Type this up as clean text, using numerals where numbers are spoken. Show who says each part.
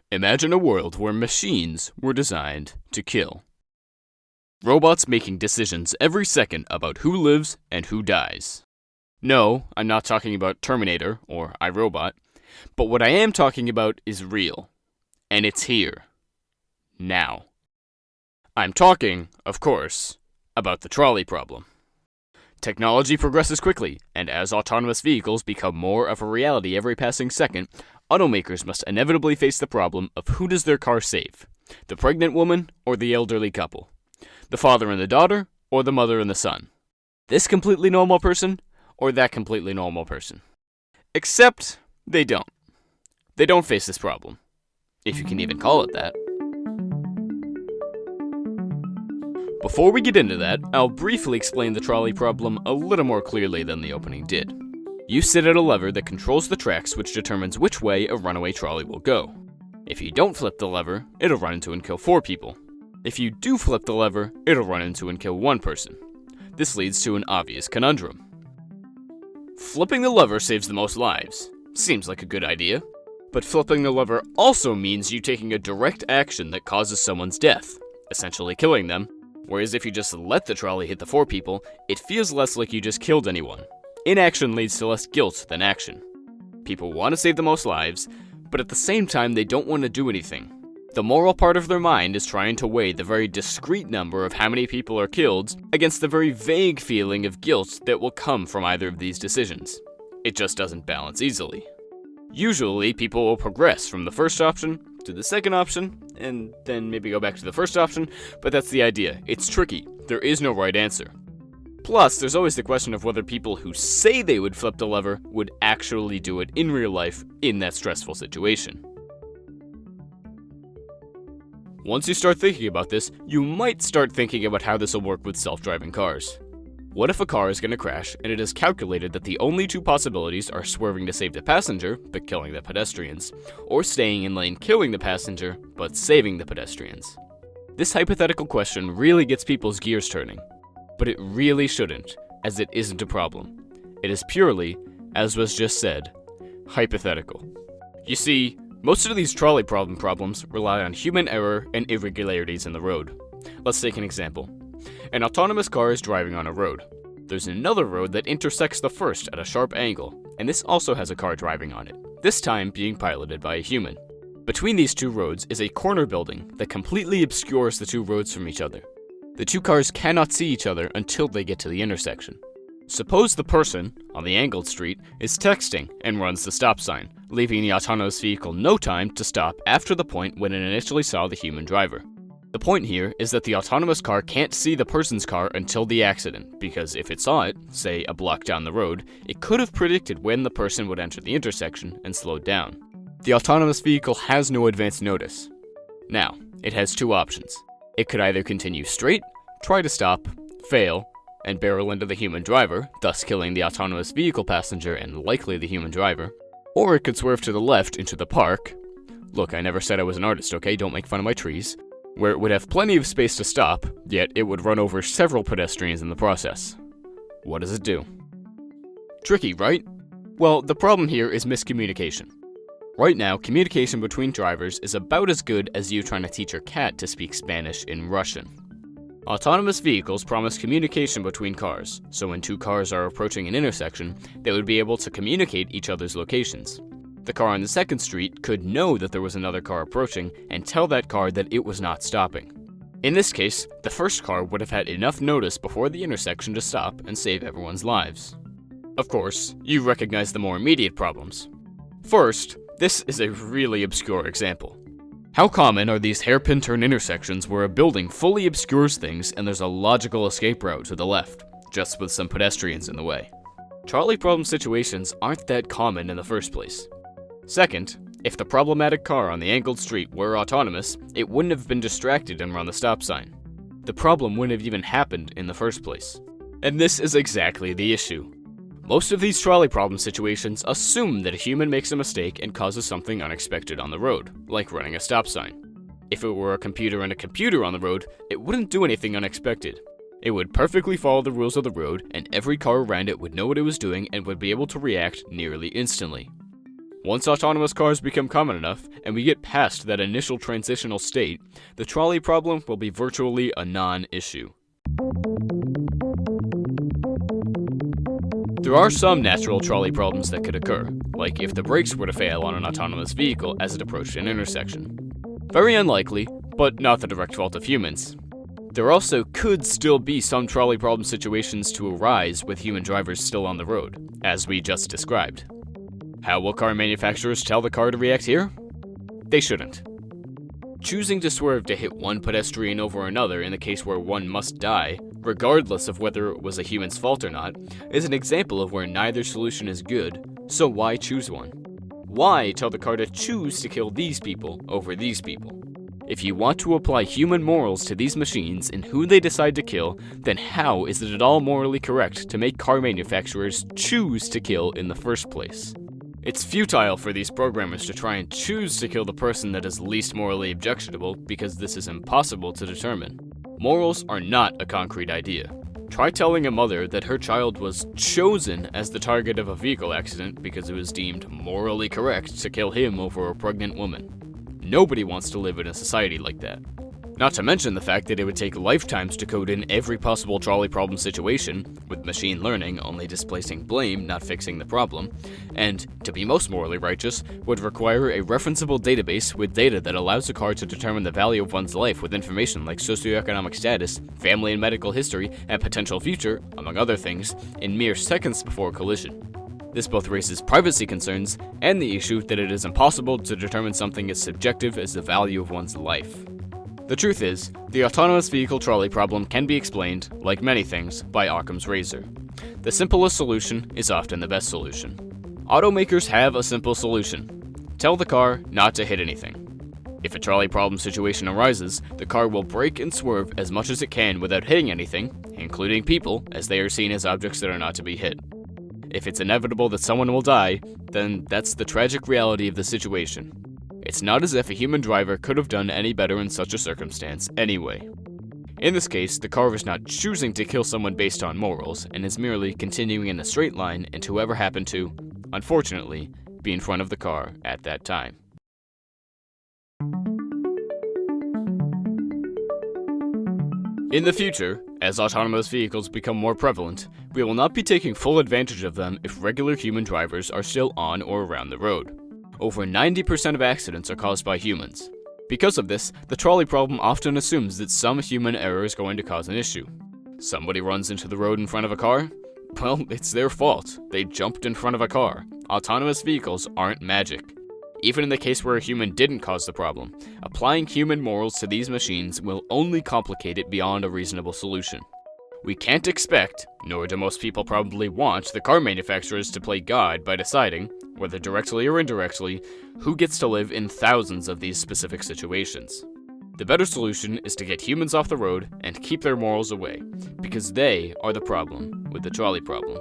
Speaker 1: Imagine a world where machines were designed to kill. Robots making decisions every second about who lives and who dies. No, I'm not talking about Terminator or iRobot, but what I am talking about is real. And it's here. Now. I'm talking, of course, about the trolley problem. Technology progresses quickly, and as autonomous vehicles become more of a reality every passing second, automakers must inevitably face the problem of who does their car save? The pregnant woman or the elderly couple? The father and the daughter or the mother and the son? This completely normal person or that completely normal person? Except they don't. They don't face this problem, if you can even call it that. Before we get into that, I'll briefly explain the trolley problem a little more clearly than the opening did. You sit at a lever that controls the tracks, which determines which way a runaway trolley will go. If you don't flip the lever, it'll run into and kill 4 people. If you do flip the lever, it'll run into and kill 1 person. This leads to an obvious conundrum. Flipping the lever saves the most lives. Seems like a good idea. But flipping the lever also means you taking a direct action that causes someone's death, essentially killing them. Whereas if you just let the trolley hit the 4 people, it feels less like you just killed anyone. Inaction leads to less guilt than action. People want to save the most lives, but at the same time they don't want to do anything. The moral part of their mind is trying to weigh the very discrete number of how many people are killed against the very vague feeling of guilt that will come from either of these decisions. It just doesn't balance easily. Usually, people will progress from the first option to the second option, and then maybe go back to the first option, but that's the idea. It's tricky. There is no right answer. Plus, there's always the question of whether people who say they would flip the lever would actually do it in real life in that stressful situation. Once you start thinking about this, you might start thinking about how this will work with self-driving cars. What if a car is going to crash and it is calculated that the only 2 possibilities are swerving to save the passenger but killing the pedestrians, or staying in lane killing the passenger but saving the pedestrians? This hypothetical question really gets people's gears turning, but it really shouldn't, as it isn't a problem. It is purely, as was just said, hypothetical. You see, most of these trolley problem problems rely on human error and irregularities in the road. Let's take an example. An autonomous car is driving on a road. There's another road that intersects the first at a sharp angle, and this also has a car driving on it, this time being piloted by a human. Between these 2 roads is a corner building that completely obscures the 2 roads from each other. The 2 cars cannot see each other until they get to the intersection. Suppose the person, on the angled street, is texting and runs the stop sign, leaving the autonomous vehicle no time to stop after the point when it initially saw the human driver. The point here is that the autonomous car can't see the person's car until the accident, because if it saw it, say a block down the road, it could have predicted when the person would enter the intersection and slowed down. The autonomous vehicle has no advance notice. Now, it has 2 options. It could either continue straight, try to stop, fail, and barrel into the human driver, thus killing the autonomous vehicle passenger and likely the human driver, or it could swerve to the left into the park. Look, I never said I was an artist, okay? Don't make fun of my trees. Where it would have plenty of space to stop, yet it would run over several pedestrians in the process. What does it do? Tricky, right? Well, the problem here is miscommunication. Right now, communication between drivers is about as good as you trying to teach your cat to speak Spanish in Russian. Autonomous vehicles promise communication between cars, so when 2 cars are approaching an intersection, they would be able to communicate each other's locations. The car on the second street could know that there was another car approaching and tell that car that it was not stopping. In this case, the first car would have had enough notice before the intersection to stop and save everyone's lives. Of course, you recognize the more immediate problems. First, this is a really obscure example. How common are these hairpin turn intersections where a building fully obscures things and there's a logical escape route to the left, just with some pedestrians in the way? Trolley problem situations aren't that common in the first place. Second, if the problematic car on the angled street were autonomous, it wouldn't have been distracted and run the stop sign. The problem wouldn't have even happened in the first place. And this is exactly the issue. Most of these trolley problem situations assume that a human makes a mistake and causes something unexpected on the road, like running a stop sign. If it were a computer and a computer on the road, it wouldn't do anything unexpected. It would perfectly follow the rules of the road, and every car around it would know what it was doing and would be able to react nearly instantly. Once autonomous cars become common enough, and we get past that initial transitional state, the trolley problem will be virtually a non-issue. There are some natural trolley problems that could occur, like if the brakes were to fail on an autonomous vehicle as it approached an intersection. Very unlikely, but not the direct fault of humans. There also could still be some trolley problem situations to arise with human drivers still on the road, as we just described. How will car manufacturers tell the car to react here? They shouldn't. Choosing to swerve to hit one pedestrian over another in the case where one must die, regardless of whether it was a human's fault or not, is an example of where neither solution is good, so why choose one? Why tell the car to choose to kill these people over these people? If you want to apply human morals to these machines and who they decide to kill, then how is it at all morally correct to make car manufacturers choose to kill in the first place? It's futile for these programmers to try and choose to kill the person that is least morally objectionable because this is impossible to determine. Morals are not a concrete idea. Try telling a mother that her child was chosen as the target of a vehicle accident because it was deemed morally correct to kill him over a pregnant woman. Nobody wants to live in a society like that. Not to mention the fact that it would take lifetimes to code in every possible trolley problem situation, with machine learning only displacing blame, not fixing the problem, and, to be most morally righteous, would require a referenceable database with data that allows a car to determine the value of one's life with information like socioeconomic status, family and medical history, and potential future, among other things, in mere seconds before collision. This both raises privacy concerns and the issue that it is impossible to determine something as subjective as the value of one's life. The truth is, the autonomous vehicle trolley problem can be explained, like many things, by Occam's razor. The simplest solution is often the best solution. Automakers have a simple solution. Tell the car not to hit anything. If a trolley problem situation arises, the car will brake and swerve as much as it can without hitting anything, including people, as they are seen as objects that are not to be hit. If it's inevitable that someone will die, then that's the tragic reality of the situation. It's not as if a human driver could have done any better in such a circumstance anyway. In this case, the car is not choosing to kill someone based on morals, and is merely continuing in a straight line into whoever happened to, unfortunately, be in front of the car at that time. In the future, as autonomous vehicles become more prevalent, we will not be taking full advantage of them if regular human drivers are still on or around the road. Over 90% of accidents are caused by humans. Because of this, the trolley problem often assumes that some human error is going to cause an issue. Somebody runs into the road in front of a car? Well, it's their fault. They jumped in front of a car. Autonomous vehicles aren't magic. Even in the case where a human didn't cause the problem, applying human morals to these machines will only complicate it beyond a reasonable solution. We can't expect, nor do most people probably want, the car manufacturers to play God by deciding, whether directly or indirectly, who gets to live in thousands of these specific situations. The better solution is to get humans off the road and keep their morals away, because they are the problem with the trolley problem.